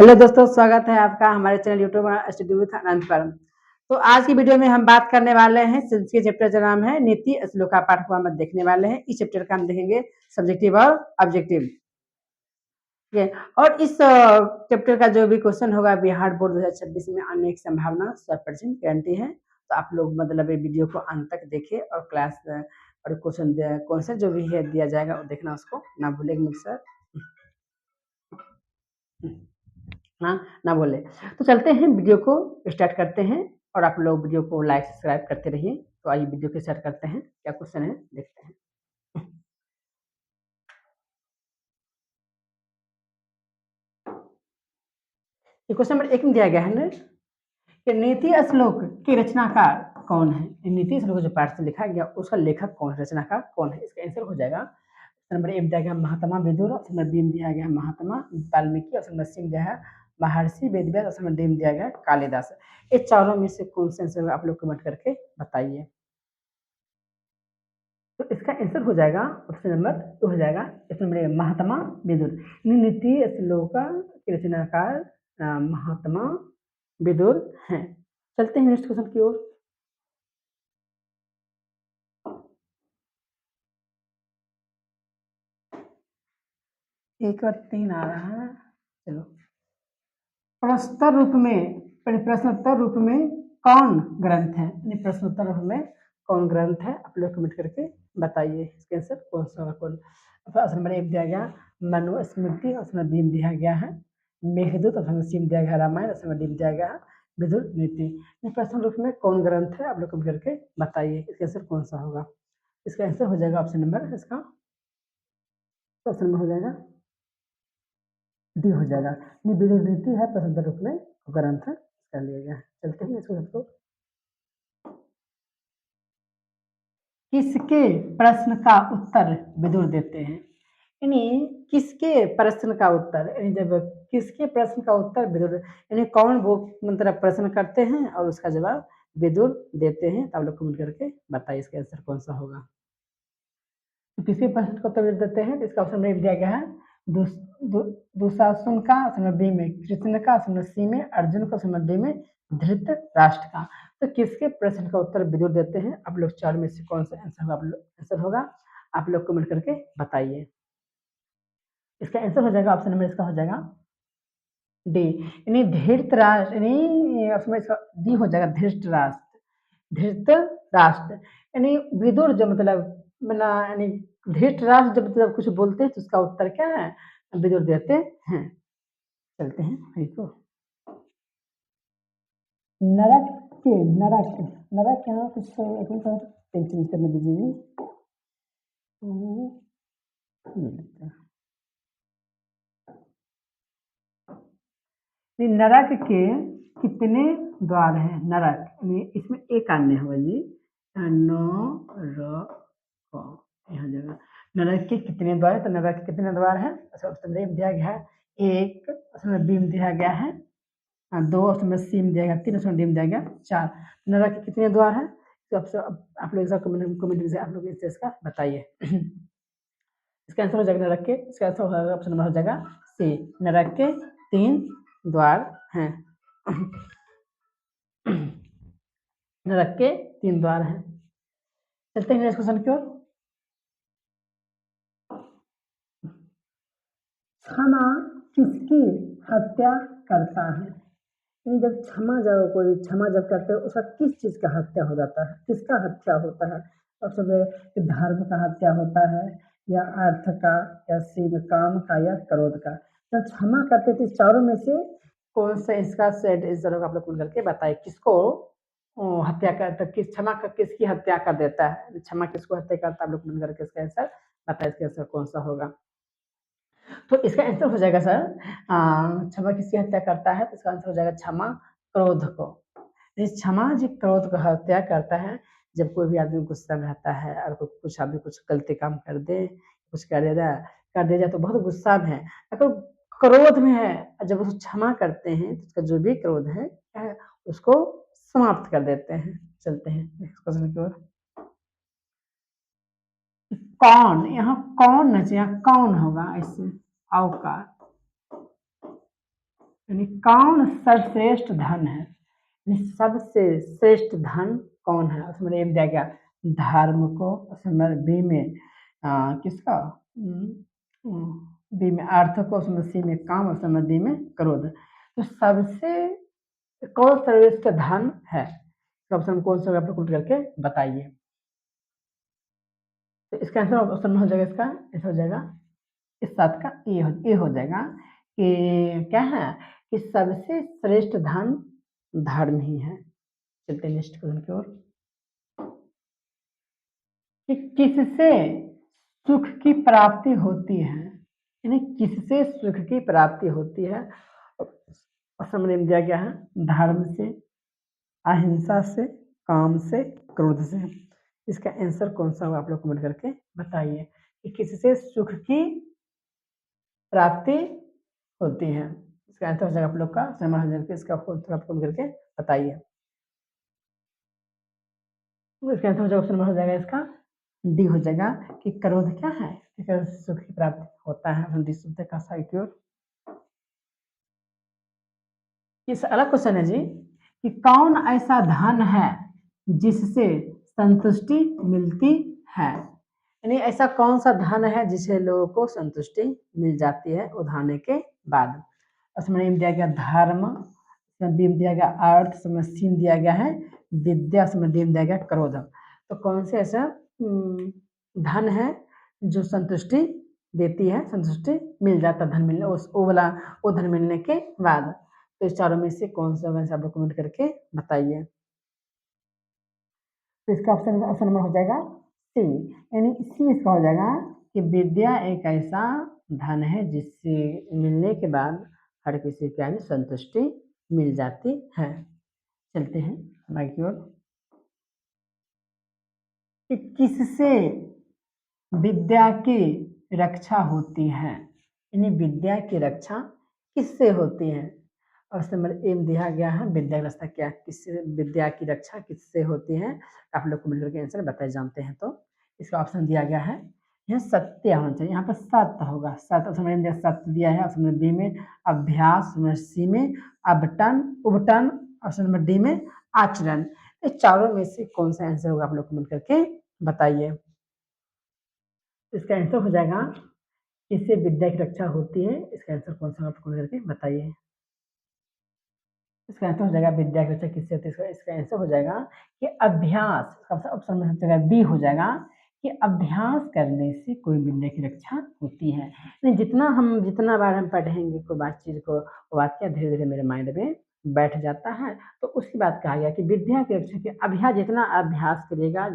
Hello दोस्तों, स्वागत है आपका हमारे चैनल यूट्यूब स्टडी विद आनंद परम। तो आज की वीडियो में हम बात करने वाले हैं संस्कृत चैप्टर का नाम है नीति श्लोका पाठ को हम देखने वाले हैं। इस चैप्टर का हम देखेंगे सब्जेक्टिव और ऑब्जेक्टिव। ठीक है, और इस चैप्टर का जो भी क्वेश्चन होगा बिहार बोर्ड 2026 में आने की संभावना 100% गारंटी है। तो आप लोग मतलब ये वीडियो को अंत तक देखें और क्लास और क्वेश्चन जो भी है दिया जाएगा वो देखना, उसको ना भूलेंगे सर। हाँ, ना बोले। तो चलते हैं, वीडियो को स्टार्ट करते हैं और आप लोग वीडियो को लाइक सब्सक्राइब करते रहिए। तो आइए वीडियो को स्टार्ट करते हैं, क्या क्वेश्चन है देखते हैं। ये क्वेश्चन नंबर 1 में दिया गया है ना कि नीति श्लोक की रचनाकार कौन है। नीति श्लोक जो पाठ से लिखा गया उसका लेखक कौन है, रचनाकार कौन है। इसका आंसर हो जाएगा नंबर 1 दिया गया महात्मा विदुर, ऑप्शन नंबर बी में दिया गया महात्मा वाल्मीकि, ऑप्शन नंबर सी में दिया है महर्षि वेदव्यास, ऑप्शन नंबर डी में दिया गया कालिदास। ये चारों में से कौन सा आंसर आप लोग कमेंट करके बताइए। तो इसका आंसर हो जाएगा ऑप्शन नंबर 2 हो जाएगा, ऑप्शन नंबर महात्मा विदुर। नीति श्लोक के रचनाकार महात्मा विदुर हैं। चलते हैं नेक्स्ट क्वेश्चन की ओर। एक और 3 आ रहा है, चलो। प्रश्नोत्तर रूप में कौन ग्रंथ है, प्रश्नोत्तर रूप में कौन ग्रंथ है, आप लोग कमेंट करके बताइए इसका आंसर कौन सा होगा। कौन ऑप्शन नंबर 1 दिया गया मनुस्मृति, ऑप्शन नंबर बी में दिया गया है मेघदूत, ऑप्शन नंबर सी में दिया गया रामायण, ऑप्शन नंबर डी में दिया गया विदुर नीति। प्रश्न रूप में कौन ग्रंथ है, आप लोग कमेंट करके बताइए इसका आंसर कौन सा होगा। इसका आंसर हो जाएगा ऑप्शन नंबर, इसका ऑप्शन नंबर हो जाएगा डी हो जाएगा। विदुर नीति है प्रश्नोत्तर रूप में ग्रंथ कर लिया गया। चलते हैं इसको सबको। किसके प्रश्न का उत्तर विदुर देते हैं, यानी किसके प्रश्न का उत्तर, यानी जब किसके प्रश्न का उत्तर विदुर, यानी कौन वो मतलब प्रश्न करते हैं और उसका जवाब विदुर देते हैं। तो आप लोग कमेंट करके बताइए इसका आंसर कौन सा होगा। तो किसके प्रश्न का उत्तर विदुर देते हैं, तो इसका ऑप्शन में दिया गया है दुशासन का, ऑप्शन बी में कृष्ण का, ऑप्शन सी में अर्जुन का, ऑप्शन डी में धृतराष्ट्र का। तो किसके प्रश्न का उत्तर विदुर देते हैं, आप लोग चार में से कौन सा आंसर होगा आप लोग कमेंट करके बताइए। इसका आंसर हो जाएगा ऑप्शन नंबर, इसका हो जाएगा डी, यानी धृतराष्ट्र, यानी उसमें डी हो जाएगा धृतराष्ट्र। यानी विदुर जो मतलब बना, यानी धृतराष्ट्र जब मतलब कुछ बोलते हैं तो उसका उत्तर क्या है, विदुर देते हैं। चलते हैं तो नरक नरक यहाँ कुछ टेंशन करने दीजिए। नरक के कितने द्वार हैं, नरक इसमें एक अन्य होगा जी, यहाँ जगह नरक के कितने द्वार है, तो नरक के कितने द्वार है, ऑप्शन ए में दिया गया है 1, ऑप्शन बी में दिया गया है 2, ऑप्शन सी में दिया गया 3, ऑप्शन डी में दिया गया 4। नरक के कितने द्वार है, तो आप लोग कमेंट से आप लोग इसका बताइए। इसका आंसर हो जाएगा नरक के, इसका आंसर हो जाएगा ऑप्शन नंबर हो जाएगा सी, नरक के 3 द्वार हैं। नरक के 3 द्वार हैं। चलते हैं नेक्स्ट क्वेश्चन की ओर। क्षमा किसकी हत्या करता है, यानी जब क्षमा जब कोई क्षमा जब करते हैं उसका किस चीज का हत्या हो जाता है, किसका हत्या होता है। सबसे धर्म का हत्या होता है, या अर्थ का, या शिव काम का, या क्रोध का। जब क्षमा करते थे चारों में से कौन सा इसका सेट इस तरह आप लोग करके बताए किसको हत्या करता, किस क्षमा का किसकी हत्या कर देता है, क्षमा किसको हत्या करता है, आप लोग करके इसका आंसर बताए, इसका आंसर कौन सा होगा। तो इसका आंसर हो जाएगा सर क्षमा किसकी हत्या करता है, तो इसका आंसर हो जाएगा क्षमा क्रोध को। क्षमा जी क्रोध को हत्या करता है। जब कोई भी आदमी गुस्सा में रहता है और कुछ आदमी कुछ गलती काम कर दे, कुछ कर दे जाए तो बहुत गुस्सा में है, अगर क्रोध में है जब उसको क्षमा करते हैं तो उसका जो भी क्रोध है उसको समाप्त कर देते हैं। चलते हैं नेक्स्ट क्वेश्चन की ओर। कौन, यहाँ कौन न चाहिए, कौन होगा इससे औकार, यानी कौन सर्वश्रेष्ठ धन है, यानी सबसे श्रेष्ठ धन कौन है। उसमें एक दिया गया धर्म को, उसमें बी में किसका, बी में अर्थ को, उसमें सी में काम, उसमें डी में क्रोध। तो सबसे कौन सर्वश्रेष्ठ धन है, ऑप्शन कौन सा आप लोग करके बताइए। तो इसका आंसर ऑप्शन हो जाएगा, इसका ऐसा हो जाएगा, इस साथ का ए हो जाएगा कि क्या है कि सबसे श्रेष्ठ धन धर्म ही है। चलते हैं नेक्स्ट क्वेश्चन की ओर, कि किससे सुख की प्राप्ति होती है, यानी किससे सुख की प्राप्ति होती है। समझ दिया गया है धर्म से, अहिंसा से, काम से, क्रोध से। इसका आंसर कौन सा होगा आप लोग कमेंट करके बताइए कि किससे सुख की प्राप्ति होती है। इसका आंसर हो जाएगा आप लोग का समझ के, इसका कमेंट करके बताइए। इसका आंसर हो जाएगा, ऑप्शन हो जाएगा इसका डी हो जाएगा कि क्रोध क्या है, सुख की प्राप्ति होता है। डी शब्द का सही ओर। इस अलग क्वेश्चन है जी कि कौन ऐसा धन है जिससे संतुष्टि मिलती है, यानी ऐसा कौन सा धन है जिससे लोगों को संतुष्टि मिल जाती है उठाने के बाद। उसमें दिया गया धर्म, बीम दिया गया अर्थ, उसमें सीन दिया गया है विद्या, उसमें डीम दिया गया क्रोध। तो कौन से ऐसा धन है जो संतुष्टि देती है, संतुष्टि मिल जाता धन मिलने, उस वो वाला वो धन मिलने के बाद। तो इस चारों में से कौन सा आप लोग कमेंट करके बताइए। तो इसका ऑप्शन नंबर हो जाएगा सी, यानी सी इसका हो जाएगा कि विद्या एक ऐसा धन है जिससे मिलने के बाद हर किसी को यानी संतुष्टि मिल जाती है। चलते हैं आगे की ओर, कि किससे विद्या की रक्षा होती है, यानी विद्या की रक्षा किससे होती है। और नंबर एम दिया गया है विद्या की रक्षा क्या, किससे विद्या की रक्षा किससे होती है। आप लोग को मिलकर के आंसर बताए जानते हैं। तो इसका ऑप्शन दिया गया है यह सत्य होना चाहिए, यहाँ पर सत्य होगा, सत्य सत्य दिया है। ऑप्शन नंबर बी में अभ्यास, सी में अबटन उबटन, ऑप्शन नंबर डी में आचरण। इस चारों में से कौन सा आंसर होगा आप लोग कमेंट करके बताइए। इसका आंसर हो जाएगा इससे विद्या की रक्षा होती है। इसका आंसर कौन सा आप कमेंट करके बताइए। इसका आंसर हो जाएगा विद्या की रक्षा किससे होती है। इसका आंसर हो जाएगा कि अभ्यास, ऑप्शन में जगह बी हो जाएगा कि अभ्यास करने से कोई विद्या की रक्षा होती है। जितना बार हम पढ़ेंगे कोई बात चीज को, वो बात क्या धीरे धीरे मेरे माइंड में बैठ जाता है। तो उसकी बात कहा गया कि विद्या की रक्षा के अभ्यास, जितना अभ्यास करेगा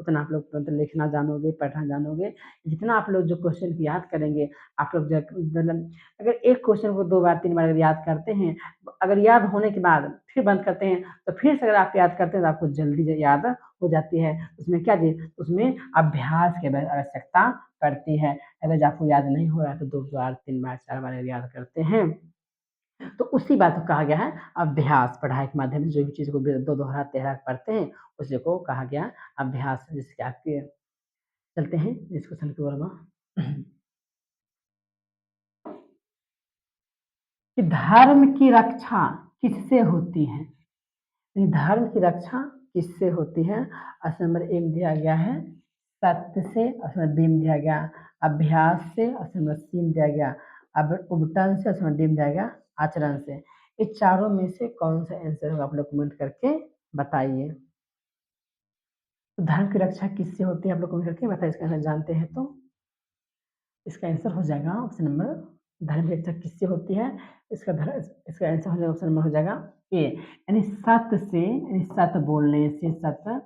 उतना आप लोग मतलब लिखना जानोगे, पढ़ना जानोगे। जितना आप लोग जो क्वेश्चन को याद करेंगे, आप लोग अगर एक क्वेश्चन को 2 बार 3 बार याद करते हैं, अगर याद होने के बाद फिर बंद करते हैं तो फिर से अगर आप याद करते हैं तो आपको जल्दी याद हो जाती है। उसमें क्या जी, उसमें अभ्यास की आवश्यकता पड़ती है। अगर आपको याद नहीं हो रहा है तो 2 बार 3 बार 4 बार याद करते हैं। तो उसी बात को कहा गया है अभ्यास। पढ़ाई के माध्यम से जो भी चीज को 2 दोहरा पढ़ते हैं उसी को कहा गया अभ्यास। जिसके आपके चलते हैं इस क्वेश्चन की ओर में, कि धर्म की रक्षा किससे होती है, धर्म की रक्षा किससे होती है। ऑप्शन नंबर ए दिया गया है सत्य से, ऑप्शन नंबर बी दिया गया अभ्यास से, ऑप्शन नंबर सी दिया गया अब उबटन से, ऑप्शन नंबर डी दिया गया आचरण से। इस चारों में से कौन सा आंसर होगा आप लोग कमेंट करके बताइए। तो धर्म की रक्षा किससे होती है आप लोग कमेंट करके बताइए। इसका आंसर जानते हैं तो इसका आंसर हो जाएगा ऑप्शन नंबर धर्म की रक्षा किससे होती है। इसका आंसर हो जाएगा ऑप्शन नंबर हो जाएगा ए, यानी सत्य से, यानी सत्य बोलने से, सत्य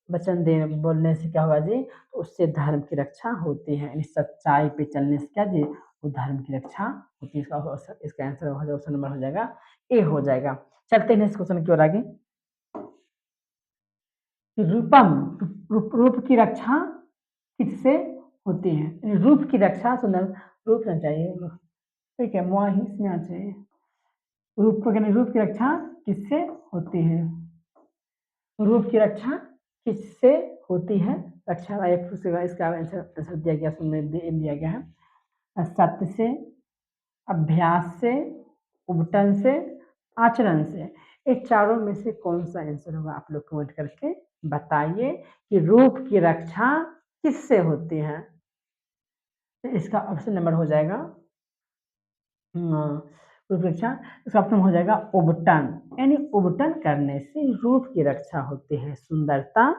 वचन दे बोलने से क्या होगा जी, तो उससे धर्म की रक्षा होती है। यानी सच्चाई पे चलने से क्या जी, वो धर्म की रक्षा होती है। इसका आंसर हो जाएगा ऑप्शन नंबर हो जाएगा ए हो जाएगा। चलते हैं इस क्वेश्चन की ओर आगे, रूपम रूप की रक्षा किससे होती है। रूप की रक्षा, सुंदर रूप होना चाहिए, ठीक है, मुआही इसमें आ चाहिए। रूप की रक्षा किससे होती है, रूप की रक्षा किससे होती है। रक्षा इसका आंसर दिया गया, दिया गया है सत्य से, अभ्यास से, उबटन से, आचरण से, ये चारों में से कौन सा आंसर होगा आप लोग कमेंट करके बताइए कि रूप की रक्षा किससे होती है। तो इसका ऑप्शन नंबर हो जाएगा रूप की रक्षा, इसका ऑप्शन हो जाएगा उबटन, यानी उबटन करने से रूप की रक्षा होती है, सुंदरता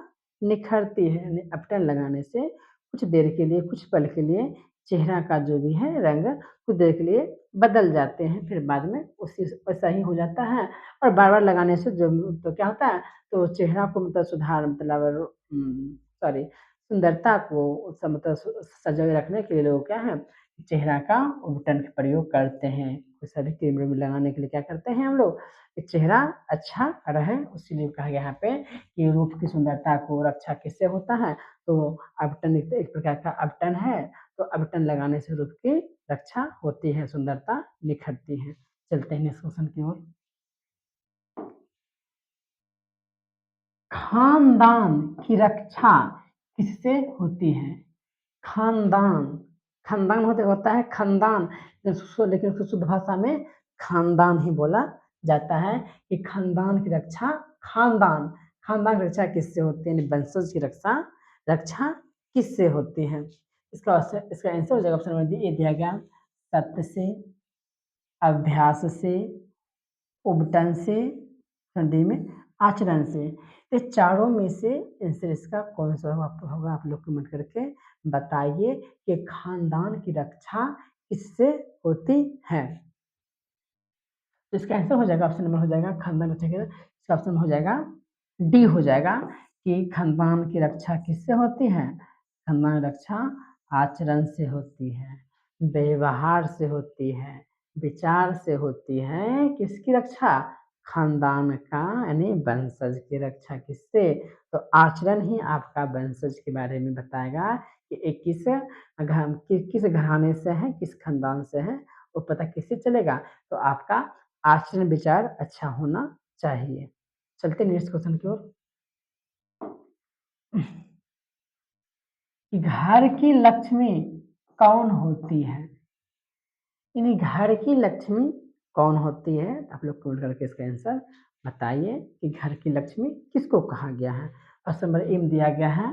निखरती है, यानी अपटन लगाने से कुछ देर के लिए, कुछ पल के लिए चेहरा का जो भी है रंग कुछ देर के लिए बदल जाते हैं, फिर बाद में उसी वैसा ही हो जाता है। और बार बार लगाने से जो तो क्या होता है, तो चेहरा को मतलब सुधार मतलब सॉरी सुंदरता को मतलब सजाए रखने के लिए लोग क्या है चेहरा का उबटन का प्रयोग करते हैं। कोई सभी क्रीम व्रीम लगाने के लिए क्या करते हैं हम लोग कि चेहरा अच्छा रहे, इसीलिए कहा गया यहाँ पे कि रूप की सुंदरता को रक्षा किससे होता है, तो अबटन एक प्रकार का अबटन है, तो अबटन लगाने से रूप की रक्षा होती है, सुंदरता निखरती है। चलते हैं नेक्स्ट क्वेश्चन की ओर। खानदान की रक्षा किससे होती है? खानदान, खानदान होता है खानदान, लेकिन उसको शुद्ध भाषा में खानदान ही बोला जाता है कि खानदान की रक्षा, खानदान, खानदान की रक्षा किससे होती है, यानी वंशज की रक्षा रक्षा किससे होती है? इसका आंसर हो जाएगा ऑप्शन नंबर डी, ये दिया गया सत्य से, अभ्यास से, उबटन से, ठंडी में आचरण से, ये चारों में से आंसर इसका कौन सा होगा आप लोग कमेंट करके बताइए कि खानदान की रक्षा किससे होती है। तो इसका आंसर हो जाएगा ऑप्शन नंबर हो जाएगा खानदान रक्षा के, इसका ऑप्शन हो जाएगा डी हो जाएगा कि खानदान की रक्षा किससे होती है? खानदान रक्षा आचरण से होती है, व्यवहार से होती है, विचार से होती है, किसकी रक्षा? खानदान का यानी वंशज की रक्षा किससे? तो आचरण ही आपका वंशज के बारे में बताएगा कि एक किस घराने से है, किस खानदान से है, वो पता किससे चलेगा? तो आपका आचरण विचार अच्छा होना चाहिए। चलते नेक्स्ट क्वेश्चन की ओर। घर की लक्ष्मी कौन होती है? यानी घर की लक्ष्मी कौन होती है? आप लोग कमेंट करके इसका आंसर बताइए कि घर की लक्ष्मी किसको कहा गया है। ऑप्शन नंबर ए में दिया गया है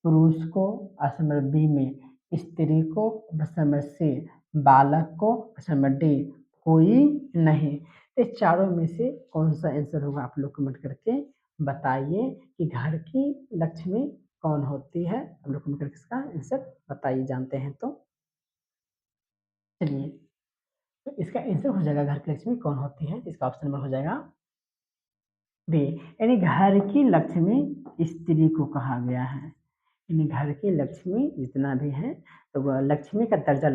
पुरुष को, ऑप्शन नंबर बी में स्त्री को, ऑप्शन नंबर सी बालक को, ऑप्शन नंबर डी कोई नहीं। ये चारों में से कौन सा आंसर होगा आप लोग कमेंट करके बताइए कि घर की लक्ष्मी कौन होती है। आप लोग कमेंट करके इसका आंसर बताइए, जानते हैं तो चलिए। तो इसका आंसर हो जाएगा घर की लक्ष्मी कौन होती है, इसका ऑप्शन नंबर हो जाएगा बी, यानी घर की लक्ष्मी स्त्री को कहा गया है। यानी घर की लक्ष्मी जितना भी है तो वह लक्ष्मी का दर्जा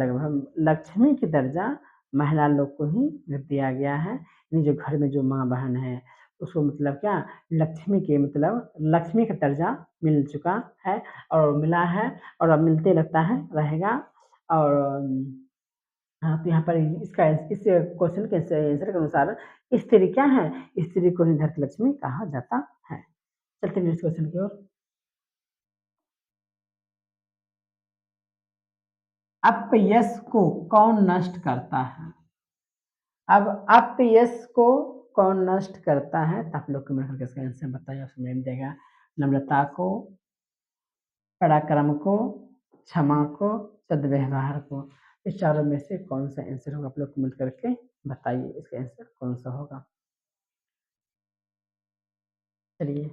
लक्ष्मी की दर्जा महिला लोग को ही दिया गया है। यानी जो घर में जो माँ बहन है उसको मतलब क्या लक्ष्मी के मतलब लक्ष्मी का दर्जा मिल चुका है और मिला है और अब मिलते रहता है रहेगा। और हाँ, तो यहाँ पर इसका इस क्वेश्चन के आंसर के अनुसार स्त्री क्या है? स्त्री को ही घर की लक्ष्मी कहा जाता है। चलते हैं नेक्स्ट क्वेश्चन की ओर। अपयश को कौन नष्ट करता है? अब अपयश को कौन नष्ट करता है? तो आप लोग कमेंट करके इसका आंसर बताइए। उसमें देगा नम्रता को, पराक्रम को, क्षमा को, सद्व्यवहार को। इस चारों में से कौन सा आंसर होगा आप लोग कमेंट करके बताइए, इसका आंसर कौन सा होगा। चलिए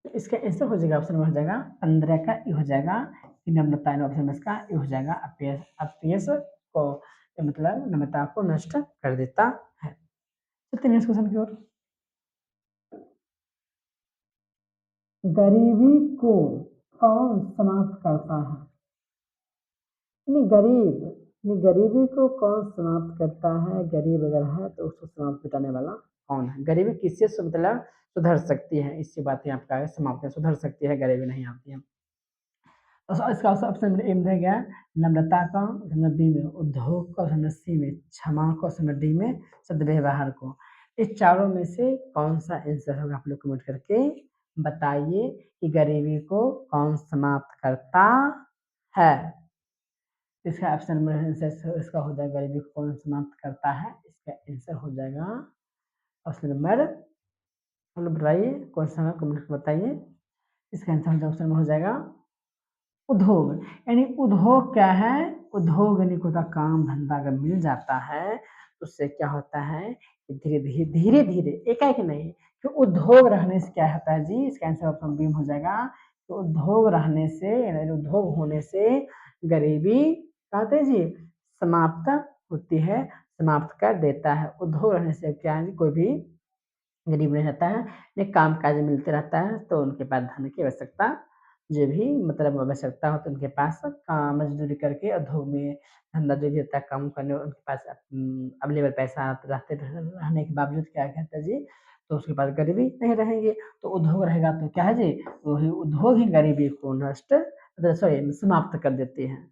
इसका आंसर हो जाएगा ऑप्शन नंबर हो जाएगा 15 का ये हो जाएगा कि नम्रता, ऑप्शन नंबर इसका ये हो जाएगा अपयश, अपयश को मतलब नम्रता को नष्ट कर देता है। चलते नेक्स्ट क्वेश्चन की ओर। गरीबी को कौन समाप्त करता है? गरीबी को कौन समाप्त करता है? गरीब अगर है तो उसको समाप्त मिटाने वाला कौन है? गरीबी किससे मतलब सुधर सकती है, इससे बातें आपका समाप्त सुधर सकती है, गरीबी नहीं आती है। इसका ऑप्शन नंबर ए में रह गया नम्रता का, ऑप्शन नंबर बी में उद्योग का, ऑप्शन नंबर सी में क्षमा को, ऑप्शन नंबर डी में सद्व्यवहार को। इस चारों में से कौन सा आंसर होगा आप लोग कमेंट करके बताइए कि गरीबी को कौन समाप्त करता है। इसका ऑप्शन नंबर आंसर इसका हो जाएगा गरीबी को कौन समाप्त करता है, इसका आंसर हो जाएगा ऑप्शन नंबर, मतलब बताइए कौन सा कमेंट बताइए, इसका आंसर ऑप्शन नंबर हो जाएगा उद्योग। यानी उद्योग क्या है, उद्योग यानी कोई काम धंधा अगर मिल जाता है तो उससे क्या होता है धीरे धीरे धीरे धीरे एकाएक नहीं, तो उद्योग रहने से क्या होता है जी, इसका आंसर ऑप्शन बी हो जाएगा। तो उद्योग रहने से यानी उद्योग होने से गरीबी कहते हैं जी समाप्त होती है, समाप्त कर देता है। उद्योग रहने से क्या है कोई भी गरीब नहीं रहता है, एक काम काज मिलते रहता है तो उनके पास धन की आवश्यकता जो भी मतलब आवश्यकता हो तो उनके पास काम मजदूरी करके उद्योग में धंधा जो भी होता है काम करने उनके पास अवेलेबल पैसा रहते रहने के बावजूद क्या कहते हैं जी, तो उसके पास गरीबी नहीं रहेंगे। तो उद्योग रहेगा तो क्या है जी, वही उद्योग ही गरीबी को नष्ट सॉरी समाप्त कर देते हैं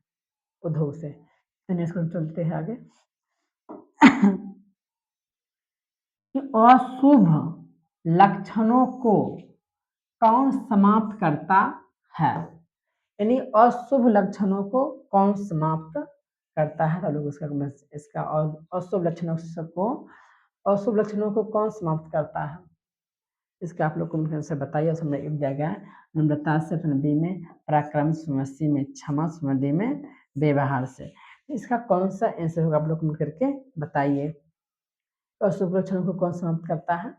उद्योग से। चलिए इसको चलते हैं आगे। कि अशुभ लक्षणों को कौन समाप्त करता है, यानी अशुभ लक्षणों को कौन समाप्त करता है, लोग उसका इसका अशुभ लक्षणों को अशुभ लक्षणों को कौन समाप्त करता है, इसका आप लोग कमेंट से बताइए। उसमें एक दिया है नम्रता से, बी में पराक्रम, सी में क्षमा, डी में व्यवहार से। इसका कौन सा आंसर होगा आप लोग कमेंट करके बताइए। अशुभ लक्षणों को कौन समाप्त करता है,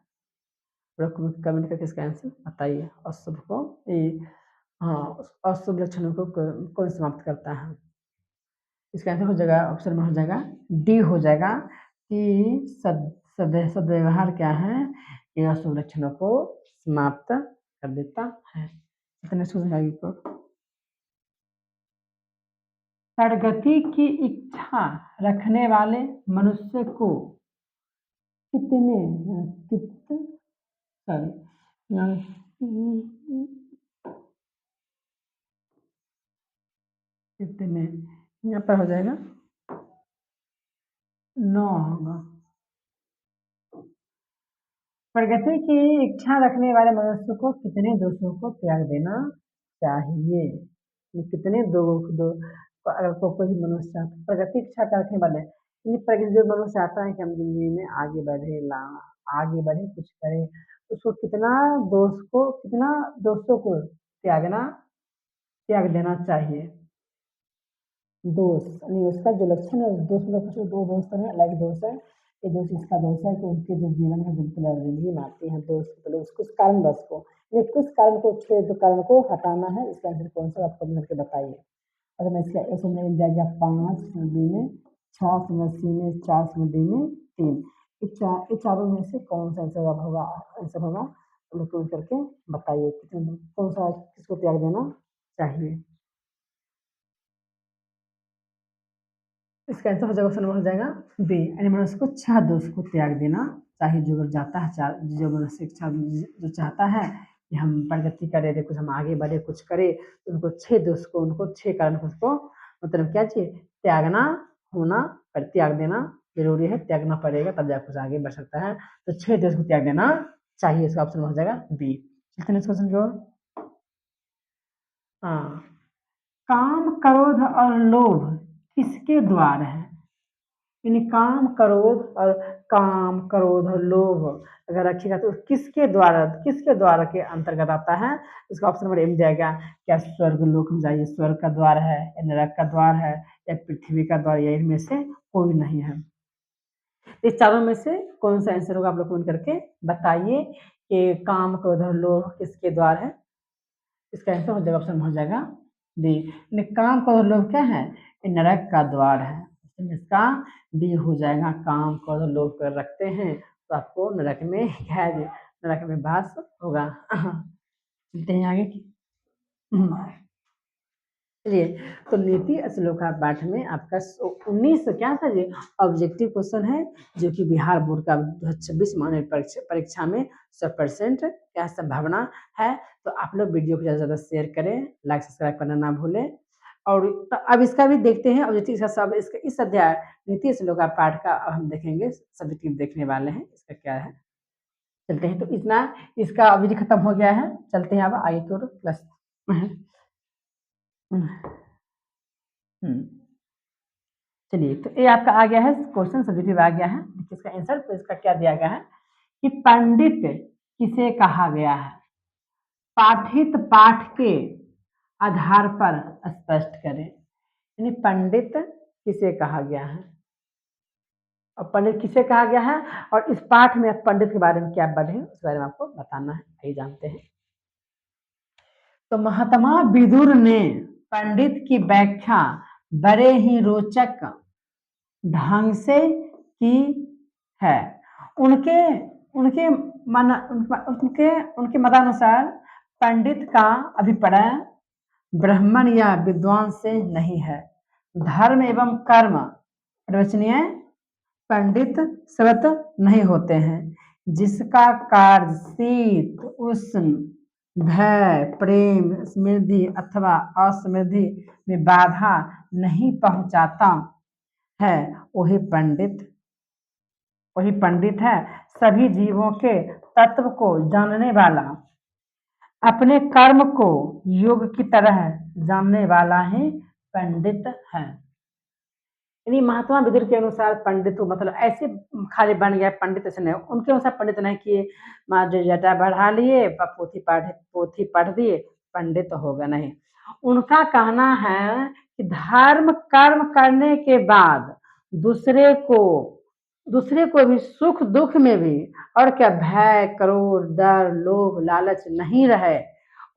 कमेंट करके इसका आंसर बताइए। अशुभ को हाँ अशुभ लक्षणों को कौन समाप्त करता है, इसका आंसर हो जाएगा ऑप्शन में हो जाएगा डी हो जाएगा कि सद्व्यवहार क्या है, ये अशुभ लक्षणों को समाप्त कर देता है। इतने सोचेंगे को प्रगति की इच्छा रखने वाले मनुष्य को कितने कितने यहाँ पर हो जाएगा 9 होगा। प्रगति की इच्छा रखने वाले मनुष्य को कितने दोषों को त्याग देना चाहिए, कितने अगर कोई मनुष्य प्रगति की इच्छा रखने वाले प्रगति जो मनुष्य आता है कि हम जिंदगी में आगे बढ़े आगे बढ़े कुछ करे, उसको कितना दोषों को त्याग देना चाहिए। दोष यानी उसका जो लक्षण है दोष में दो दोष है, अलग दोष है, ये दोष इसका दोष है कि उनके जो जीवन में बिल्कुल जिंदगी में आती है दोष मतलब उसको कारण दोष को कुछ कारण को कारण को हटाना है, इसका आंसर कौन सा आपको मिलकर बताइए। अगर मैं इसका एक में दिया गया 5 बी में 6 सी में 4 डी में 3, इस चारों में से कौन सा आंसर होगा लोग करके बताइए कितने कौन सा किसको त्याग देना चाहिए। इसका आंसर हो जाएगा ऑप्शन नंबर हो जाएगा बी, यानी मनुष्य को 6 दोष को त्याग देना चाहिए। जो जाता है जो मनुष्य इच्छा जो चाहता है कि हम प्रगति करें कुछ हम आगे बढ़े कुछ करें, तो उनको 6 दोष को उनको 6 कारण को उसको मतलब क्या चाहिए त्यागना होना पर त्याग देना जरूरी है, त्यागना पड़ेगा तब जाकर कुछ आगे बढ़ सकता है। तो 6 दोष को त्याग देना चाहिए, इसका ऑप्शन हो जाएगा बी। क्वेश्चन जो हाँ काम क्रोध और लोभ किसके द्वार है, यानी काम क्रोध और लोभ अगर रखिएगा तो किसके द्वारा के अंतर्गत आता है, इसका ऑप्शन नंबर एम जाएगा। क्या स्वर्ग लोक में जाइए स्वर्ग का द्वार है या नरक का द्वार है या पृथ्वी का द्वार, या इनमें से कोई नहीं है। इस चारों में से कौन सा आंसर होगा आप लोग कमेंट करके बताइए कि काम क्रोध और लोभ किसके द्वार है, इसका आंसर हो जाएगा ऑप्शन हो जाएगा डी। काम क्रोध लोभ क्या है, नरक का द्वार है, इसका डी हो जाएगा। काम क्रोध लोभ कर रखते हैं तो आपको नरक में क्या है नरक में वास होगा। चलते हैं आगे की चलिए। तो नीति श्लोका पाठ में आपका 19 क्या था जी ऑब्जेक्टिव क्वेश्चन है जो कि बिहार बोर्ड का 2026 मानव परीक्षा में 100% क्या संभावना है। तो आप लोग वीडियो को ज़्यादा से ज़्यादा शेयर करें, लाइक सब्सक्राइब करना ना भूलें। और अब इसका भी देखते हैं ऑब्जेक्टिव इसका सब इस अध्याय नीति श्लोका पाठ का अब हम देखेंगे, सब्जेक्टिव देखने वाले हैं इसका क्या है। चलते हैं, तो इतना इसका अभी खत्म हो गया है, चलते हैं अब आगे की ओर प्लस चलिए, तो ये आपका आ गया है क्वेश्चन सब्जेक्टिव आ गया है। देखिए इसका आंसर, तो इसका क्या दिया गया है कि पंडित किसे कहा गया है, पाठित पाठ के आधार पर स्पष्ट करें। यानी पंडित किसे कहा गया है और पंडित किसे कहा गया है, और इस पाठ में पंडित के बारे में क्या पढ़े उस बारे में आपको बताना है। आइए जानते हैं। तो महात्मा विदुर ने पंडित की व्याख्या बड़े ही रोचक ढंग से की है। उनके उनके मन उनके उनके मतानुसार पंडित का अभिप्राय ब्राह्मण या विद्वान से नहीं है। धर्म एवं कर्म प्रवचनीय पंडित स्वत नहीं होते हैं, जिसका कार्य शीत उष्ण भय प्रेम समृद्धि अथवा असमृद्धि में बाधा नहीं पहुंचाता है, वही पंडित है। सभी जीवों के तत्व को जानने वाला, अपने कर्म को योग की तरह जानने वाला ही पंडित है। यानी महात्मा विदुर के अनुसार पंडित मतलब ऐसे खाली बन गया पंडित, ऐसे नहीं। उनके अनुसार पंडित नहीं किए माँ जो जटा बढ़ा लिए, पोथी पढ़ दिए, पंडित होगा नहीं। उनका कहना है कि धर्म कर्म करने के बाद दूसरे को भी सुख दुख में भी और क्या भय क्रोध डर लोभ लालच नहीं रहे,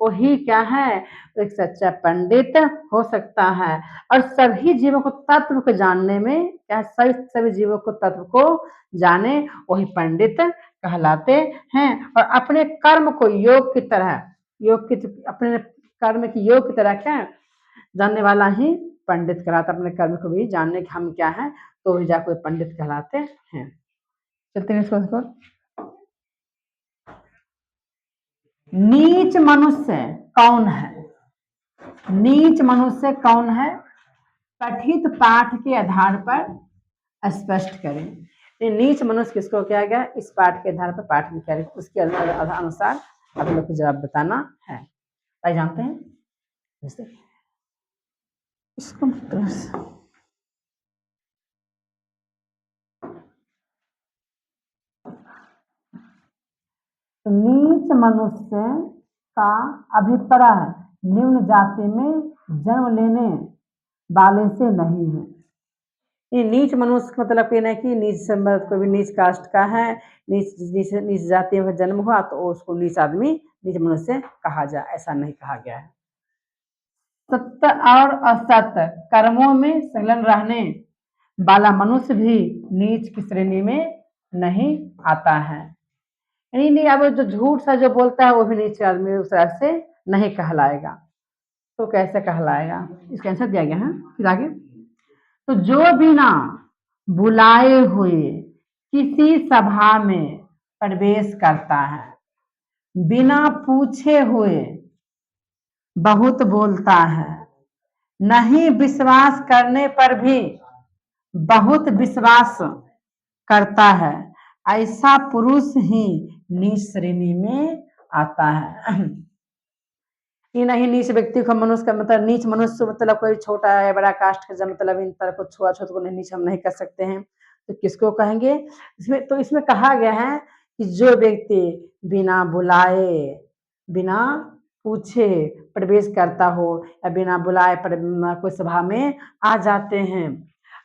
वही क्या है, एक सच्चा पंडित हो सकता है। और सभी जीवों को तत्व को जानने में क्या, सभी जीवों को तत्व को जाने, वही पंडित कहलाते हैं। और अपने कर्म को योग की तरह अपने कर्म की योग की तरह क्या जानने वाला ही पंडित कहलाता। अपने कर्म को भी जानने के हम क्या है, तो जा कोई पंडित कहलाते हैं। चलते हैं इसको। नीच मनुष्य कौन है? नीच मनुष्य कौन है, पठित पाठ के आधार पर स्पष्ट करें। ये नीच मनुष्य किसको किया गया, इस पाठ के आधार पर पाठ में क्या उसके अनुसार आप लोग को जवाब बताना है। आइए जानते हैं इसको। नीच मनुष्य का अभिप्राय निम्न जाति में जन्म लेने वाले से नहीं है। ये नीच मनुष्य मतलब ये नहीं कि नीच कोई भी नीच कास्ट का है, नीच जाति में जन्म हुआ तो उसको नीच आदमी नीच मनुष्य कहा जाए, ऐसा नहीं कहा गया है। सत्य और असत्य कर्मों में संलग्न रहने वाला मनुष्य भी नीच की श्रेणी में नहीं आता है। नहीं, अब जो झूठ सा जो बोलता है वो भी नीच आदमी उस तरह से नहीं कहलाएगा। तो कैसे कहलाएगा, इसका आंसर दिया गया है। फिर आगे, तो जो बिना बुलाए हुए किसी सभा में प्रवेश करता है, बिना पूछे हुए बहुत बोलता है, नहीं विश्वास करने पर भी बहुत विश्वास करता है, ऐसा पुरुष ही नीच श्रेणी में आता है। ये नहीं नीच व्यक्ति को मनुष्य का मतलब नीच मनुष्य मतलब कोई छोटा है बड़ा कास्ट का मतलब इन तरह को छुआछूत को नीच हम नहीं कर सकते हैं, तो किसको कहेंगे इसमें कहा गया है कि जो व्यक्ति बिना बुलाए बिना पूछे प्रवेश करता हो या बिना बुलाए कोई सभा में आ जाते हैं,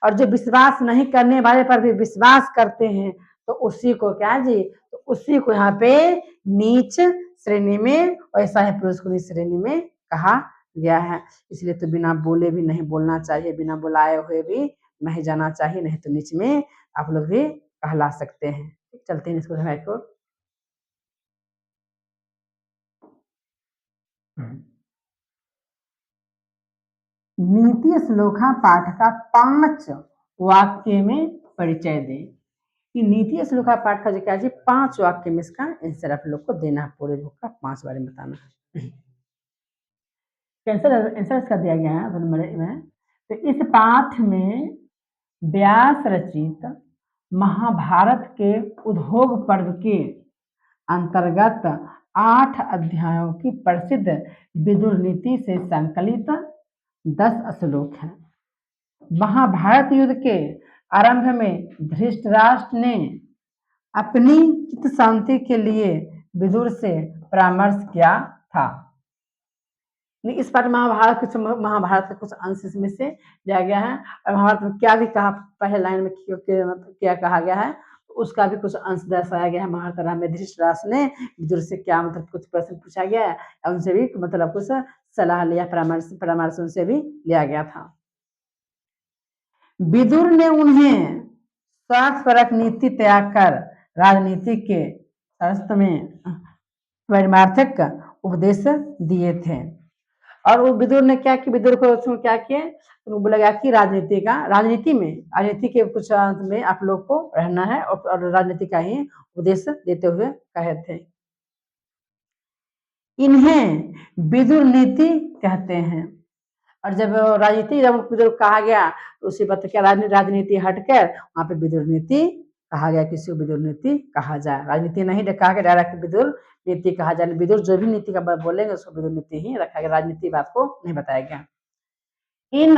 और जो विश्वास नहीं करने वाले पर भी विश्वास करते हैं, तो उसी को क्या जी, तो उसी को यहाँ पे नीच श्रेणी में, ऐसा है पुरुष को नीच श्रेणी में कहा गया है। इसलिए तो बिना बोले भी नहीं बोलना चाहिए, बिना बुलाए हुए भी नहीं जाना चाहिए, नहीं तो नीच में आप लोग भी कहला सकते हैं। चलते हैं इसको भाई को। नीति श्लोका पाठ का 5 वाक्य में परिचय दें। कि नीति श्लोका पाठ का जो क्या जी 5 वाक्य में इसका आंसर आप लोग को देना है, पूरे बुक का 5 बारे में बताना है। आंसर इसका दिया गया है में। तो इस पाठ में व्यास रचित महाभारत के उद्योग पर्व के अंतर्गत 8 अध्यायों की प्रसिद्ध विदुर नीति से संकलित 10 श्लोक हैं। महाभारत युद्ध के आरंभ में धृतराष्ट्र ने अपनी चित्त शांति के लिए विदुर से परामर्श किया था। इस पर महाभारत का कुछ अंश इसमें से लिया गया है और महाभारत में क्या भी कहा पहले लाइन में क्या कहा गया है उसका भी कुछ अंश दर्शाया गया है। महाभारत में धृतराष्ट्र ने विदुर से क्या मतलब कुछ प्रश्न पूछा गया है और उनसे भी मतलब कुछ सलाह लिया, परामर्श उनसे भी लिया गया था। विदुर ने उन्हें स्वार्थपरक नीति त्याग कर राजनीति के शास्त्र में परमार्थक उपदेश दिए थे। और वो विदुर ने क्या कि विदुर को क्या किए तो बोला गया कि राजनीति के कुछ में आप लोग को रहना है और राजनीति का ही उपदेश देते हुए कहे थे। इन्हें विदुर नीति कहते हैं। और जब राजनीति जब कहा गया तो उसी बात क्या राजनीति हटकर वहां पे विदुर नीति कहा गया, किसी को विदुर नीति कहा जाए। राजनीति नहीं कहा गया, डायरेक्ट विदुर नीति कहा जाए। विदुर जो भी नीति का बोलेंगे उसको विदुर नीति ही रखा गया, राजनीति बात को नहीं बताया गया। इन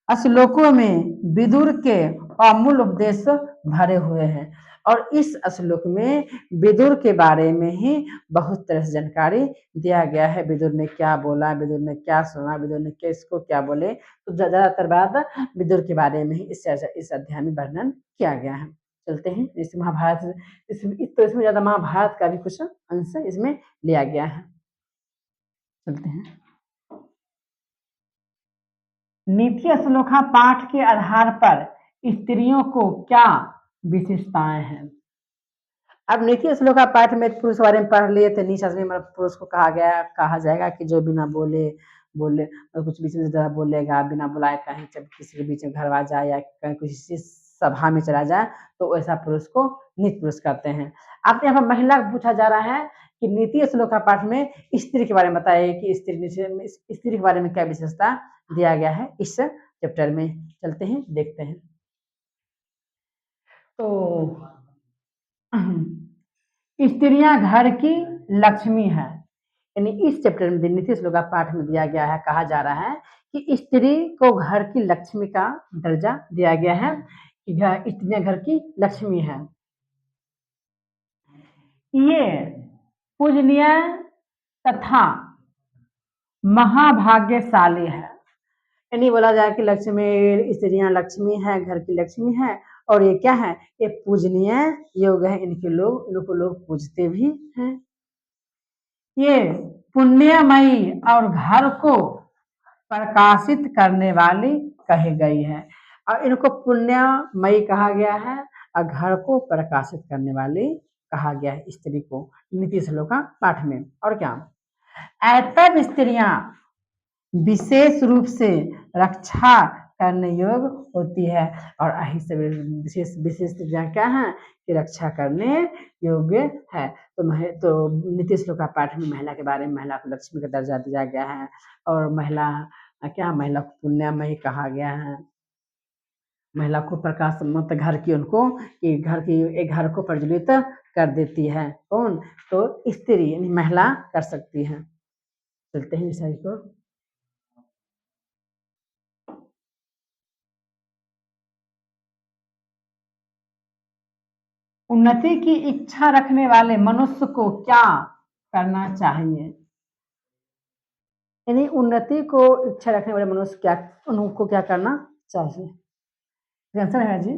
श्लोकों में विदुर के अमूल्य उपदेश भरे हुए हैं और इस श्लोक में विदुर के बारे में ही बहुत तरह से जानकारी दिया गया है। विदुर ने क्या बोला, विदुर ने क्या सुना, विदुर ने किसको क्या बोले, तो ज्यादातर बात विदुर के बारे में ही इस अध्याय में वर्णन किया गया है। चलते हैं इस महाभारत, तो इसमें ज्यादा महाभारत का भी कुछ अंश इसमें लिया गया है। चलते हैं नीति श्लोका पाठ के आधार पर स्त्रियों को क्या विशेषताएं हैं। अब नीति श्लोका पाठ में पुरुष के बारे में पढ़ लिए थे। नीचे में पुरुष को कहा जाएगा कि जो बिना बोले कुछ बीच में जरा बोलेगा, बिना बुलाए कहीं जब किसी के बीच में घर आ जाए या कहीं किसी सभा में चला जाए तो ऐसा पुरुष को नीति पुरुष कहते हैं। अब यहाँ पर महिला पूछा जा रहा है कि नीति श्लोका पाठ में स्त्री के बारे में बताइए कि स्त्री के बारे में क्या विशेषता दिया गया है इस चैप्टर में। चलते हैं देखते हैं। तो स्त्रियां घर की लक्ष्मी है, यानी इस चैप्टर में नीति श्लोका पाठ में दिया गया है, कहा जा रहा है कि स्त्री को घर की लक्ष्मी का दर्जा दिया गया है कि स्त्रियां घर की लक्ष्मी है। ये पूजनीय तथा महाभाग्यशाली है, यानी बोला जाए कि लक्ष्मी स्त्रियां लक्ष्मी है, घर की लक्ष्मी है और ये क्या है, ये पूजनीय योग है। इनको लोग पूजते भी हैं। ये पुण्यमयी और घर को प्रकाशित करने वाली कही गई है और इनको पुण्यमयी कहा गया है और घर को प्रकाशित करने वाली कहा गया है स्त्री को नीति श्लोका पाठ में। और क्या, ऐतब स्त्रियां विशेष रूप से रक्षा करने योग्य होती है और विशेष स्त्रियां क्या है कि रक्षा करने योग्य है। तो नीति श्लोका पाठ में महिला के बारे में महिला को लक्ष्मी का दर्जा दिया गया है और महिला को पुण्यमयी कहा गया है। महिला को प्रकाश मत घर की उनको कि घर को प्रज्वलित कर देती है। कौन, तो स्त्री यानी महिला कर सकती है। चलते हैं विषय को। उन्नति की इच्छा रखने वाले मनुष्य को क्या करना चाहिए, यानी उन्नति को इच्छा रखने वाले मनुष्य उनको क्या करना चाहिए। आंसर है जी,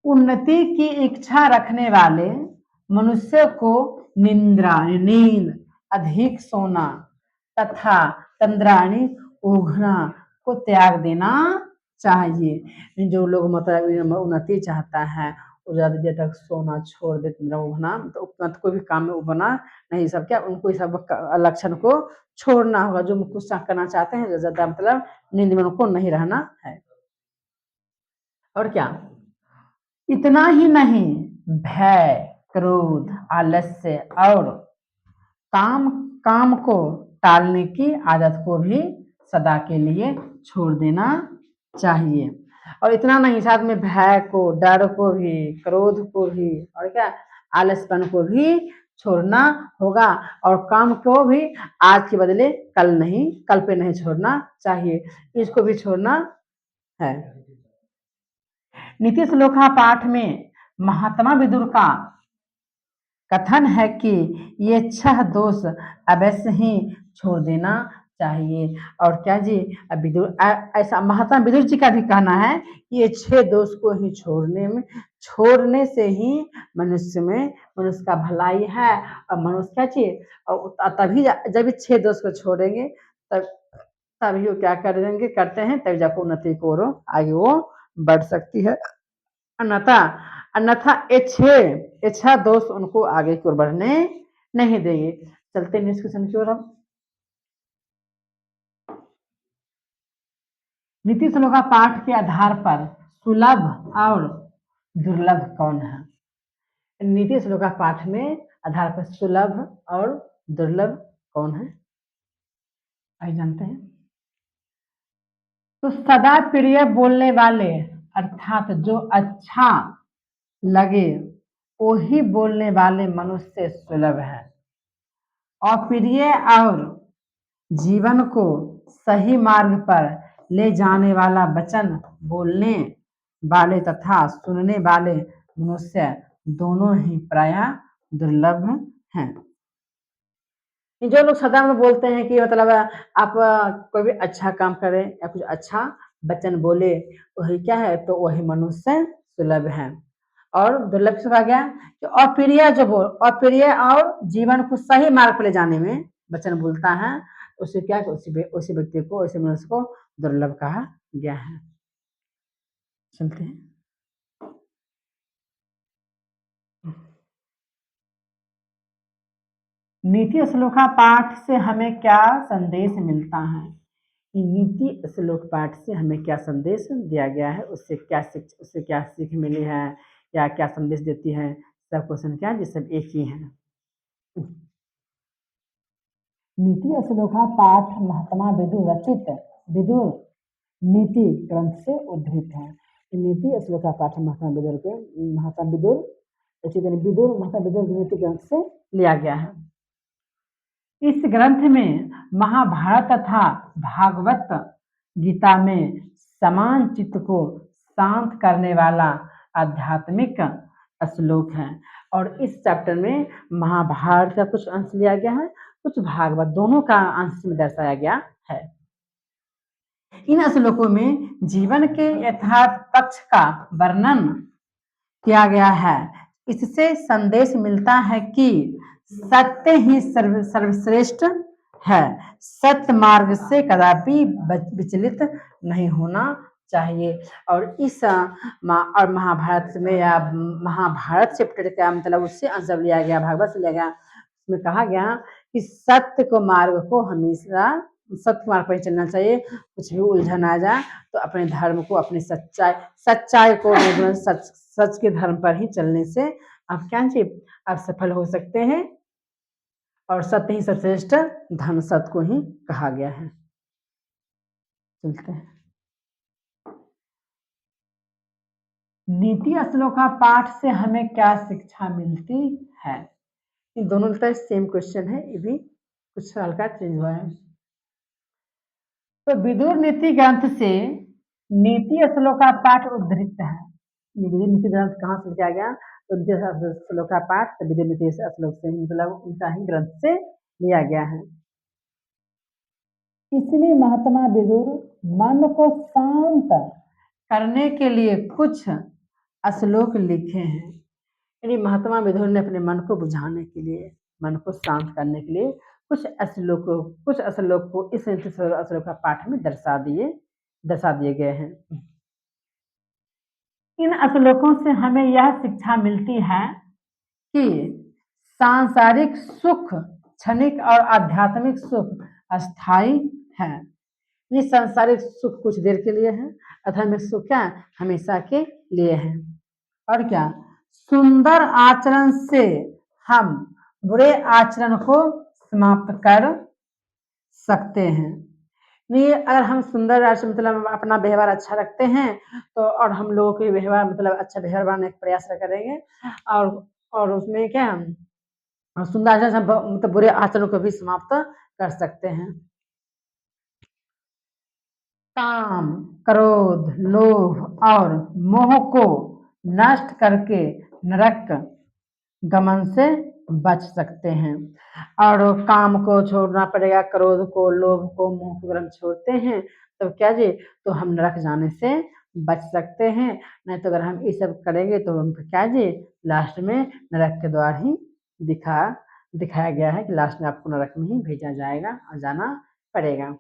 उन्नति की इच्छा रखने वाले मनुष्य को नींद, अधिक सोना तथा तंद्राणी उघना को त्याग देना चाहिए। जो लोग मतलब उन्नति चाहता है वो ज्यादा देर तक सोना छोड़ दे, उघना तो कोई भी काम में उबना नहीं, सब क्या उनको सब लक्षण को छोड़ना होगा। जो कुछ करना चाहते हैं ज्यादा मतलब नींद में उनको नहीं रहना है। और क्या, इतना ही नहीं, भय, क्रोध, आलस्य और काम को टालने की आदत को भी सदा के लिए छोड़ देना चाहिए। और इतना नहीं, साथ में भय को, डर को भी, क्रोध को भी और क्या आलसपन को भी छोड़ना होगा और काम को भी आज के बदले कल नहीं, कल पे नहीं छोड़ना चाहिए, इसको भी छोड़ना है। नीति श्लोका पाठ में महात्मा विदुर का कथन है कि ये 6 दोष अवश्य ही छोड़ देना चाहिए। और क्या जी, ऐसा महात्मा विदुर जी का भी कहना है कि ये 6 दोष को ही छोड़ने से ही मनुष्य का भलाई है। और मनुष्य क्या चाहिए, और तभी जब 6 दोष को छोड़ेंगे तब तभी वो क्या करते हैं, तभी जाकर उन्नति को आगे वो बढ़ सकती है। अन्यथा अन्यथा ये छह दोष उनको आगे की ओर बढ़ने नहीं देंगे। चलते नेक्स्ट क्वेश्चन की ओर। हम नीति श्लोका पाठ के आधार पर सुलभ और दुर्लभ कौन है? नीति श्लोका पाठ में आधार पर सुलभ और दुर्लभ कौन है, आइए जानते हैं। तो सदा प्रिय बोलने वाले अर्थात जो अच्छा लगे वही बोलने वाले मनुष्य से सुलभ है। अप्रिय और जीवन को सही मार्ग पर ले जाने वाला वचन बोलने वाले तथा सुनने वाले मनुष्य दोनों ही प्रायः दुर्लभ हैं। जो लोग सदा में बोलते हैं कि मतलब आप कोई भी अच्छा काम करें या कुछ अच्छा वचन बोले, वही क्या है, तो वही मनुष्य सुलभ है। और दुर्लभ किसको कहा गया, कि अप्रिय और जीवन को सही मार्ग पर ले जाने में वचन बोलता है, उसे क्या, उसी व्यक्ति को, उसी मनुष्य को दुर्लभ कहा गया है। सुनते हैं। नीति श्लोका पाठ से हमें क्या संदेश मिलता है? नीति श्लोक पाठ से हमें क्या संदेश दिया गया है, उससे क्या सीख मिली है या क्या संदेश देती है, सब क्वेश्चन क्या है, सब एक ही है। नीति श्लोका पाठ महात्मा विदुर रचित विदुर नीति ग्रंथ से उद्धृत है। नीति श्लोका पाठ महात्मा विदुर रचित महात्मा विदुर नीति ग्रंथ से लिया गया है। इस ग्रंथ में महाभारत तथा भागवत गीता में समान चित्त को शांत करने वाला आध्यात्मिक श्लोक है। और इस चैप्टर में महाभारत का कुछ अंश लिया गया है, कुछ भागवत, दोनों का अंश में दर्शाया गया है। इन श्लोकों में जीवन के यथार्थ पक्ष का वर्णन किया गया है। इससे संदेश मिलता है कि सत्य ही सर्वश्रेष्ठ है, सत्य मार्ग से कदापि विचलित नहीं होना चाहिए। और इस और महाभारत में या महाभारत चैप्टर का मतलब उससे अंश लिया गया, भागवत से लिया गया। उसमें कहा गया कि सत्य को मार्ग को हमेशा सत्य मार्ग पर चलना चाहिए, कुछ भी उलझन आ जाए तो अपने धर्म को, अपनी सच्चाई को, सच के धर्म पर ही चलने से आप क्या चाहिए, आप सफल हो सकते हैं। और सत्य ही सर्वश्रेष्ठ धन, सत्य को ही कहा गया है। चलते हैं। नीति श्लोका पाठ से हमें क्या शिक्षा मिलती है? इन दोनों का सेम क्वेश्चन है, ये भी कुछ साल का चेंज हुआ है। तो विदुर नीति ग्रंथ से नीति श्लोका पाठ उद्धृत है। विदुर नीति ग्रंथ कहाँ से लिया गया, तो श्लोका पाठ विदुर नीति श्लोक से, मतलब उनका ही ग्रंथ से लिया गया है। इसमें महात्मा विदुर मन को शांत करने के लिए कुछ श्लोक लिखे हैं। यानी महात्मा विदुर ने अपने मन को बुझाने के लिए, मन को शांत करने के लिए कुछ श्लोक को इस श्लोक का पाठ में दर्शा दिए गए हैं। इन श्लोकों से हमें यह शिक्षा मिलती है कि सांसारिक सुख क्षणिक और आध्यात्मिक सुख अस्थायी है। ये सांसारिक सुख कुछ देर के लिए है, आध्यात्मिक सुख क्या हमेशा के लिए है। और क्या, सुंदर आचरण से हम बुरे आचरण को समाप्त कर सकते हैं। नहीं, अगर हम सुंदर आचरण मतलब अपना व्यवहार अच्छा रखते हैं तो, और हम लोगों के व्यवहार मतलब अच्छा व्यवहार बनाने का प्रयास करेंगे, और उसमें क्या और सुंदर आचरण से मतलब बुरे आचरणों को भी समाप्त कर सकते हैं। काम, क्रोध, लोभ और मोह को नष्ट करके नरक गमन से बच सकते हैं। और काम को छोड़ना पड़ेगा, क्रोध को, लोभ को, मोह को अगर हम छोड़ते हैं तो क्या जी, तो हम नरक जाने से बच सकते हैं। नहीं तो अगर हम ये सब करेंगे तो हम क्या जी, लास्ट में नरक के द्वार ही दिखाया गया है कि लास्ट में आपको नरक में ही भेजा जाएगा और जाना पड़ेगा।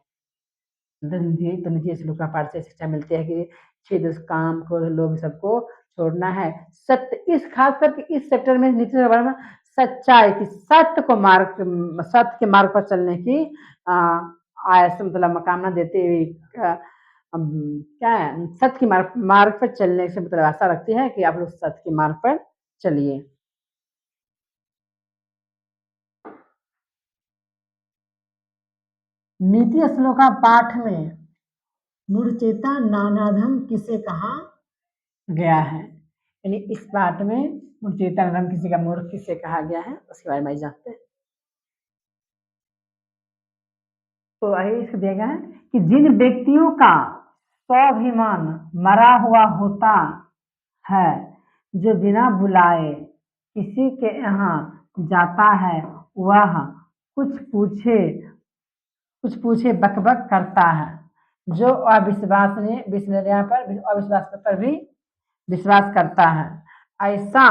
नीति श्लोक का पाठ से शिक्षा मिलती है कि छह काम, क्रोध, लोभ सबको छोड़ना है। सत्य, इस खास करके इस सेक्टर में नीति के बारे में सच्चाई की, सत्य के मार्ग पर चलने की आयस मतलब कामना देते हुए क्या है, सत्य के मार्ग पर चलने से मतलब आशा रखती है कि आप लोग सत्य के मार्ग पर चलिए। नीति श्लोका पाठ में मूढ़चेता नानाधम किसे कहा गया है, यानी इस पाठ में मूढ़चेता नानाधम किसी का मूर्ख किसे कहा गया है उसके बारे में जानते हैं। तो आइए इसको दिया गया है कि जिन व्यक्तियों का स्वाभिमान मरा हुआ होता है, जो बिना बुलाए किसी के यहाँ जाता है, वह कुछ पूछे बकबक करता है, जो अविश्वास पर भी विश्वास करता है। ऐसा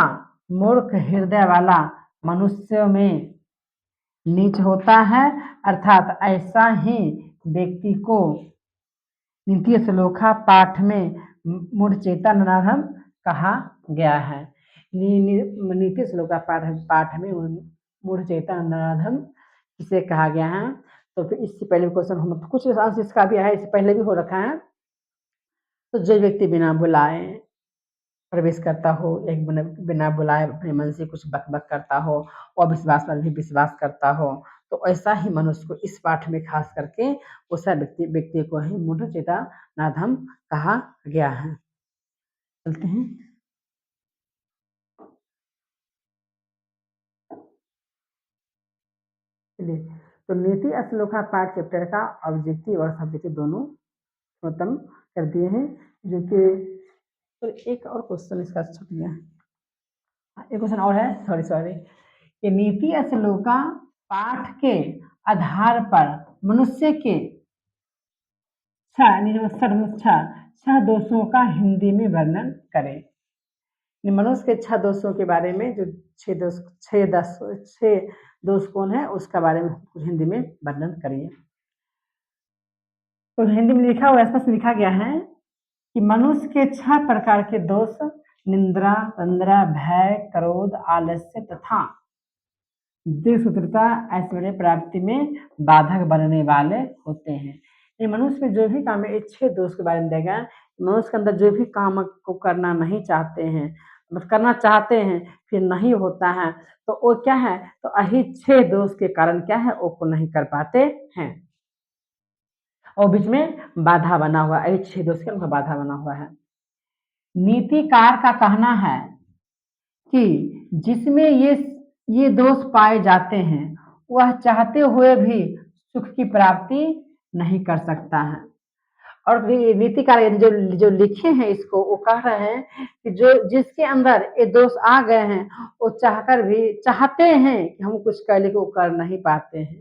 मूर्ख हृदय वाला मनुष्यों में नीच होता है, अर्थात ऐसा ही व्यक्ति को नीति श्लोका पाठ में मूढ़चेता नानाधम कहा गया है। नीति श्लोका पाठ में मूढ़चेता नानाधम किसे कहा गया है, तो फिर इससे पहले क्वेश्चन हम कुछ आंसर इसका भी है, इससे पहले भी हो रखा है। तो जो व्यक्ति बिना बुलाए प्रवेश करता हो, एक बिना बुलाए अपने मन से कुछ बक करता हो, अविश्वास पर भी विश्वास करता हो, तो ऐसा ही मनुष्य को इस पाठ में खास करके उस व्यक्ति को ही मूढ़चेता नानाधम कहा गया है। चलते हैं। चलिए, तो नीति श्लोका पाठ चैप्टर का ऑब्जेक्टिव और सब्जेक्टिव दोनों खत्म कर दिए हैं, जो कि तो एक और क्वेश्चन इसका छूट गया, एक क्वेश्चन और है, सॉरी कि नीति श्लोका पाठ के आधार पर मनुष्य के छह दोषों का हिंदी में वर्णन करें। मनुष्य के 6 दोषों के बारे में, जो 6 दोष कौन है उसका बारे में कुछ हिंदी में वर्णन करिए। तो हिंदी में लिखा हुआ, स्पष्ट लिखा गया है कि मनुष्य के 6 प्रकार के दोष निंद्रा, तंद्रा, भय, क्रोध, आलस्य तथा देशूत्रता ऐश्वर्य प्राप्ति में बाधक बनने वाले होते हैं। ये मनुष्य में जो भी काम है, 6 दोष के बारे में देगा। मनुष्य के अंदर जो भी काम को करना नहीं चाहते हैं, मतलब करना चाहते हैं फिर नहीं होता है, तो वो क्या है, तो यही 6 दोष के कारण क्या है, वो को नहीं कर पाते हैं और बीच में बाधा बना हुआ है, 6 दोष के उनका बाधा बना हुआ है। नीतिकार का कहना है कि जिसमें ये दोष पाए जाते हैं, वह चाहते हुए भी सुख की प्राप्ति नहीं कर सकता है। और नीतिकार जो लिखे हैं इसको, वो कह रहे हैं कि जो जिसके अंदर ये दोष आ गए हैं, वो चाहकर भी चाहते हैं कि हम कुछ कर, लेकिन वो कर नहीं पाते हैं,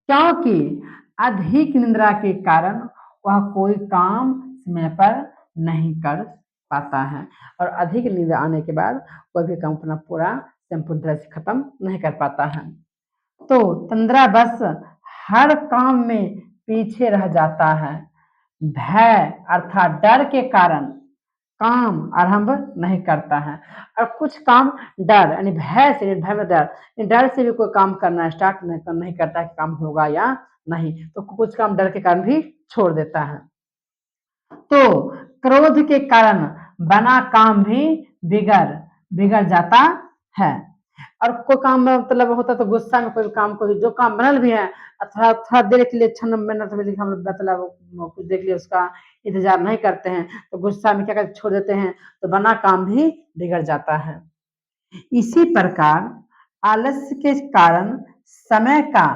क्योंकि अधिक निंद्रा के कारण वह कोई काम समय पर नहीं कर पाता है, और अधिक नींद आने के बाद कोई भी काम अपना पूरा संपूर्ण तरह से खत्म नहीं कर पाता है। तो तंद्रा बस हर काम में पीछे रह जाता है। भय अर्थात डर के कारण काम आरंभ नहीं करता है, और कुछ काम डर यानी भय में डर से भी कोई काम करना स्टार्ट नहीं करता कि काम होगा या नहीं, तो कुछ काम डर के कारण भी छोड़ देता है। तो क्रोध के कारण बना काम भी बिगड़ जाता है, और कोई काम मतलब होता तो गुस्सा में कोई काम को जो काम बनल भी है, थोड़ा देर के लिए क्षण मिनट में हम मतलब कुछ देख लिए उसका इंतजार नहीं करते हैं, तो गुस्सा में क्या करते छोड़ देते हैं, तो बना काम भी बिगड़ जाता है। इसी प्रकार आलस्य के कारण समय का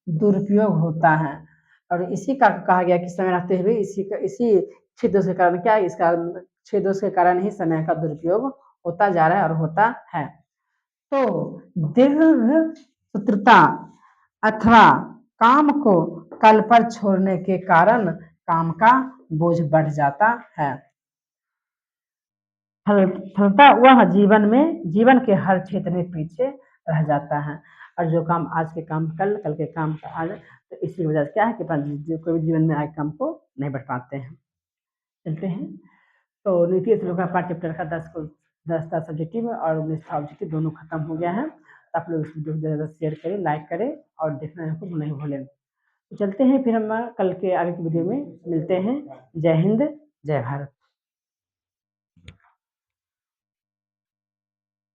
दुरुपयोग होता है और इसी का कहा गया कि समय रखते हुए इसी छह दोष के कारण क्या है, इसका छह दोष के कारण ही समय का दुरुपयोग होता जा रहा है और होता है। तो दीर्घ सूत्रता अथवा काम को कल पर छोड़ने के कारण काम का बोझ बढ़ जाता है। फलता वह जीवन के हर क्षेत्र में पीछे रह जाता है और जो काम आज के काम कल के काम आज, तो इसी वजह से क्या है कि कोई भी जीवन में आगे काम को नहीं बढ़ पाते हैं। चलते हैं तो नीति श्लोक का पार्ट चैप्टर का 10 था सब्जेक्टिव और 19 था ऑब्जेक्टिव, दोनों खत्म हो गया है। तो आप लोग इस वीडियो को ज़्यादा शेयर करें, लाइक करें और देखना को नहीं भूलें। तो चलते हैं फिर हम कल के आगे की वीडियो में मिलते हैं। जय हिंद, जय भारत।